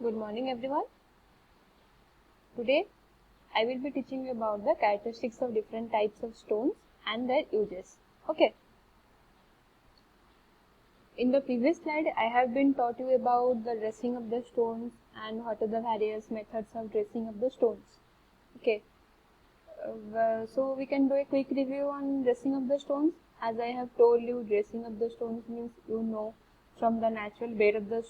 Good morning everyone. Today I will be teaching you about the characteristics of different types of stones and their uses. Okay. In the previous slide I have been taught you about the dressing of the stones and what are the various methods of dressing of the stones. Okay. So we can do a quick review on dressing of the stones. As I have told you, dressing of the stones means from the natural bed of the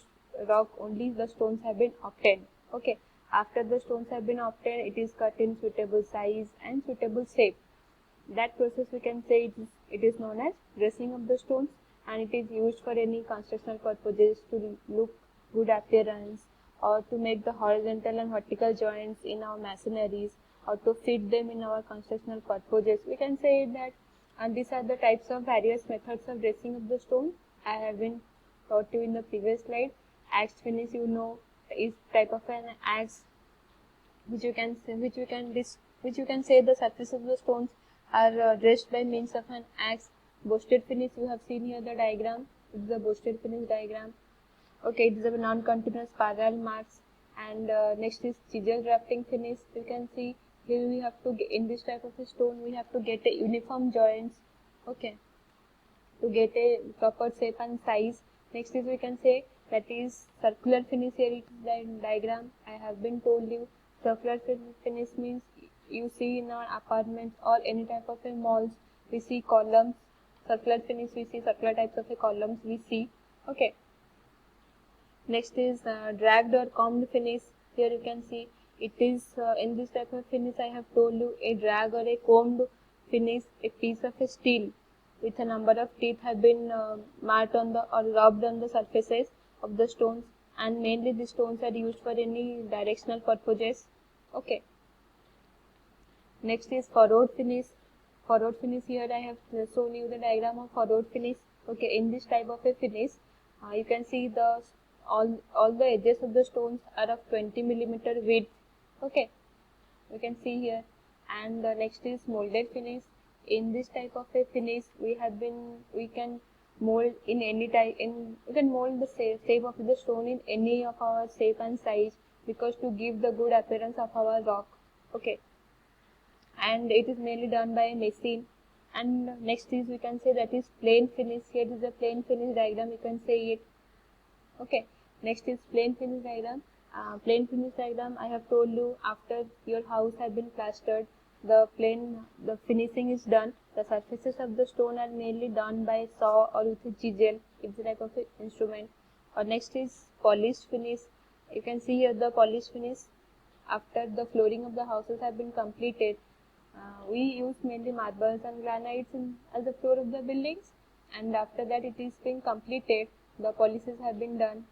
rock only the stones have been obtained. Okay. After the stones have been obtained, it is cut in suitable size and suitable shape. That process we can say it is known as dressing of the stones, and it is used for any constructional purposes to look good appearance or to make the horizontal and vertical joints in our masoneries or to fit them in our constructional purposes. We can say that, and these are the types of various methods of dressing of the stone. I have been taught you in the previous slide. Axe finish, is type of an axe which you can say the surface of the stones are dressed by means of an axe. Boasted finish, you have seen here the diagram. It is a boasted finish diagram. Okay, it is a non-continuous parallel marks. And next is chisel drafting finish. You can see here we have to in this type of a stone we have to get a uniform joints. Okay, to get a proper shape and size. Next is we can say that is circular finish. Here it is the diagram. I have been told you circular finish means you see in our apartments or any type of a malls we see columns. Circular finish we see circular types of a columns we see. Okay. Next is dragged or combed finish. Here you can see it is in this type of finish I have told you a drag or a combed finish. A piece of a steel with a number of teeth have been marked on the or rubbed on the surfaces of the stones, and mainly the stones are used for any directional purposes. Okay. Next is furrowed finish. Furrowed finish, here I have shown you the diagram of furrowed finish. Okay, in this type of a finish you can see the all the edges of the stones are of 20 millimeter width. Okay, you can see here. And the next is molded finish. In this type of a finish we can mold in any type we can mold the shape of the stone in any of our shape and size, because to give the good appearance of our rock. Okay, and it is mainly done by a machine. And next is we can say that is plain finish. Here is a plain finish diagram, you can say it. Okay, next is plain finish diagram. Plain finish diagram I have told you, after your house has been plastered, the finishing is done. The surfaces of the stone are mainly done by saw or with a chisel. It's a type of a instrument. Or next is polished finish. You can see here the polished finish. After the flooring of the houses have been completed, we use mainly marbles and granites as the floor of the buildings, and after that it is being completed, the polishes have been done.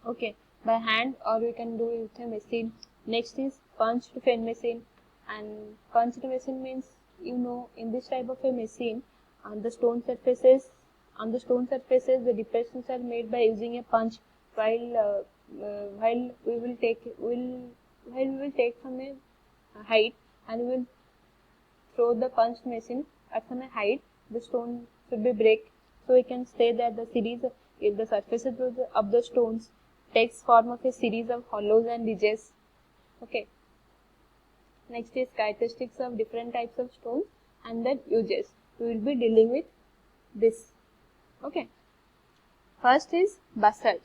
Okay, by hand or we can do it with a machine. Next is punched fen machine, and punched machine means in this type of a machine on the stone surfaces the depressions are made by using a punch, while we will take from a height and we will throw the punch machine at some height, the stone should be break. So we can say that the series if the surfaces of the stones takes form of a series of hollows and ridges. Okay. Next is characteristics of different types of stones and their uses. We will be dealing with this. Okay. First is basalt.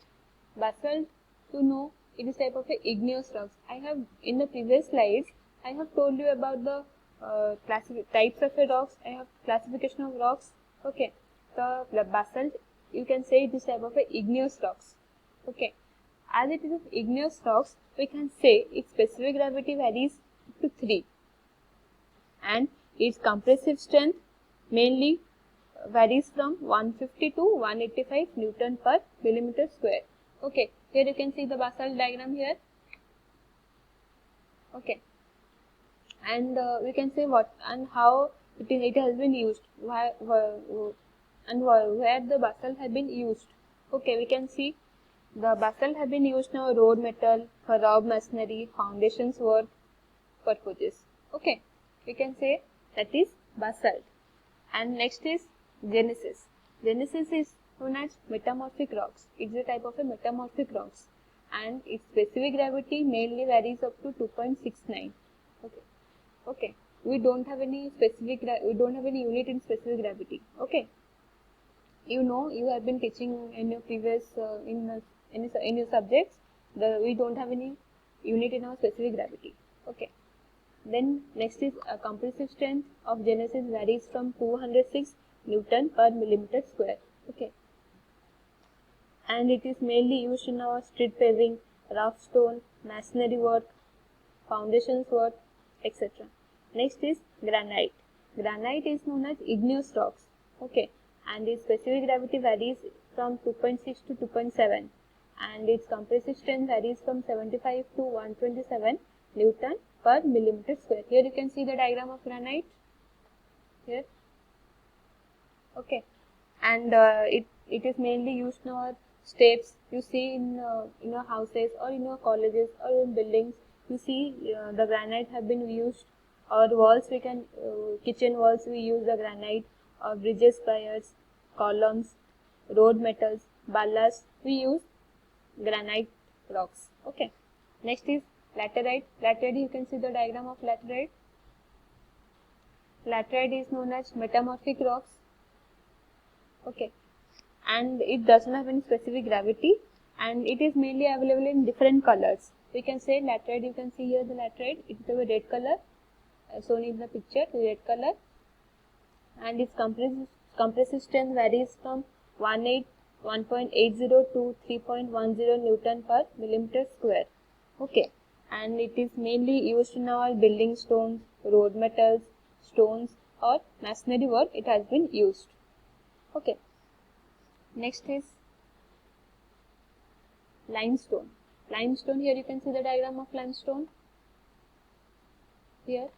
Basalt, it is type of a igneous rocks. I have in the previous slides I have told you about the types of rocks. I have classification of rocks. Okay, the basalt, you can say it is type of a igneous rocks. Okay, as it is of igneous rocks, we can say its specific gravity varies to 3, and its compressive strength mainly varies from 150 to 185 Newton per millimeter square. Okay, here you can see the basalt diagram here. Okay, and we can say what and how it has been used, where the basalt has been used. Okay, we can see the basalt has been used now road metal for rob masonry, foundations work purposes. Okay, we can say that is basalt. And next is genesis. Genesis is known as metamorphic rocks. It's a type of a metamorphic rocks, and its specific gravity mainly varies up to 2.69. Okay, we don't have any unit in specific gravity. Okay, you have been teaching in your previous in your subjects. We don't have any unit in our specific gravity. Okay. Then next is compressive strength of Genesis varies from 206 Newton per millimeter square. Okay, and it is mainly used in our street paving, rough stone, masonry work, foundations work, etc. Next is granite. Granite is known as igneous rocks. Okay, and its specific gravity varies from 2.6 to 2.7, and its compressive strength varies from 75 to 127 Newton per millimeter square. Here you can see the diagram of granite. Here, okay, and it is mainly used in our steps. You see in your houses or in your colleges or in buildings, you see the granite have been used. Or walls, we can kitchen walls we use the granite, or bridges piers, columns, road metals, ballast we use granite rocks. Okay, next is laterite. Laterite, you can see the diagram of laterite. Laterite is known as metamorphic rocks. Okay, and it doesn't have any specific gravity, and it is mainly available in different colors. We can say laterite, you can see here the laterite, it is of a red color, shown in the picture, red color, and its compressive strength varies from 1.80 to 3.10 Newton per millimeter square. Okay, and it is mainly used in our building stones, road metals, stones, or masonry work. It has been used. Okay, next is limestone. Limestone, here you can see the diagram of limestone. Here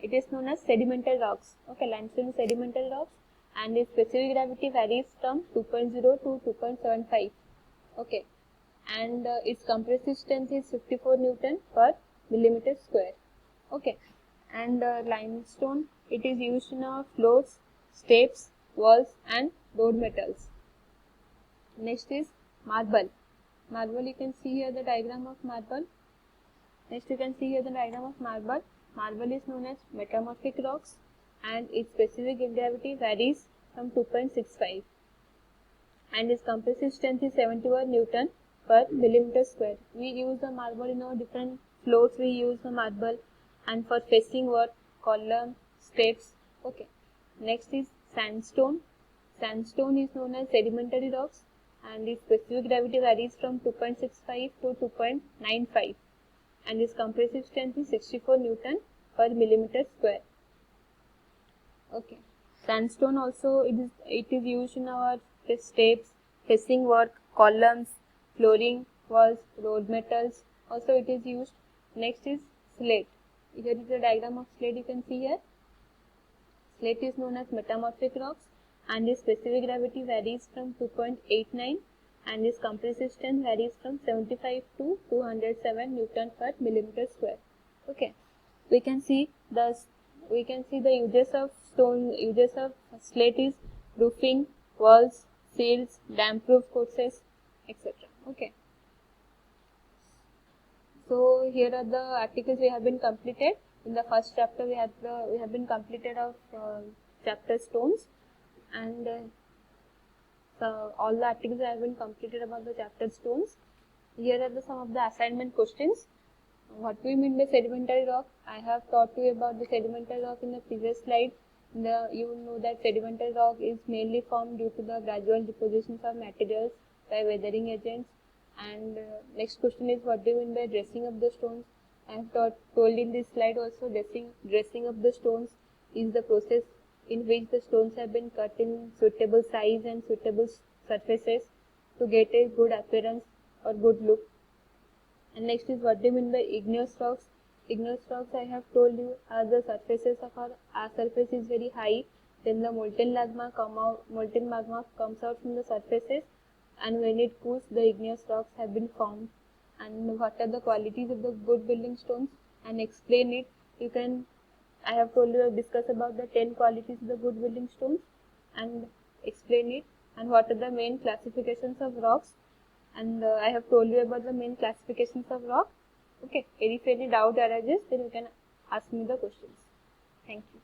it is known as sedimental rocks. Okay, limestone is sedimental rocks, and its specific gravity varies from 2.0 to 2.75. Okay, and its compressive strength is 54 Newton per millimeter square. Okay, and limestone, it is used in our floors, steps, walls, and road metals. Next is marble. Marble, you can see here the diagram of marble. Next you can see here the diagram of marble. Marble is known as metamorphic rocks, and its specific gravity varies from 2.65, and its compressive strength is 71 Newton per millimeter square. We use the marble in our different floors. We use the marble, and for facing work, column, steps. Okay. Next is sandstone. Sandstone is known as sedimentary rocks, and its specific gravity varies from 2.65 to 2.95, and its compressive strength is 64 Newton per millimeter square. Okay. Sandstone also it is used in our steps, facing work, columns, flooring, walls, road metals. Also it is used. Next is slate. Here is the diagram of slate, you can see here. Slate is known as metamorphic rocks, and its specific gravity varies from 2.89, and its compressive strength varies from 75 to 207 Newton per millimeter square. Okay, we can see the uses of slate is roofing, walls, seals, damp proof courses, etc. Okay, so here are the articles we have been completed. In the first chapter we have been completed of chapter stones, and so all the articles have been completed about the chapter stones. Here are some of the assignment questions. What do we mean by sedimentary rock? I have taught you about the sedimentary rock in the previous slide. You know that sedimentary rock is mainly formed due to the gradual depositions of materials by weathering agents. And next question is, what do you mean by dressing up the stones? I have told in this slide also, dressing up the stones is the process in which the stones have been cut in suitable size and suitable surfaces to get a good appearance or good look. And next is, what do you mean by igneous rocks? Igneous rocks, I have told you, are the surfaces of our surface is very high, then the molten magma comes out from the surfaces, and when it cools, the igneous rocks have been formed. And what are the qualities of the good building stones, and explain it. I have told you, discuss about the 10 qualities of the good building stones and explain it, and what are the main classifications of rocks, and I have told you about the main classifications of rock. Okay, if any doubt arises, then you can ask me the questions. Thank you.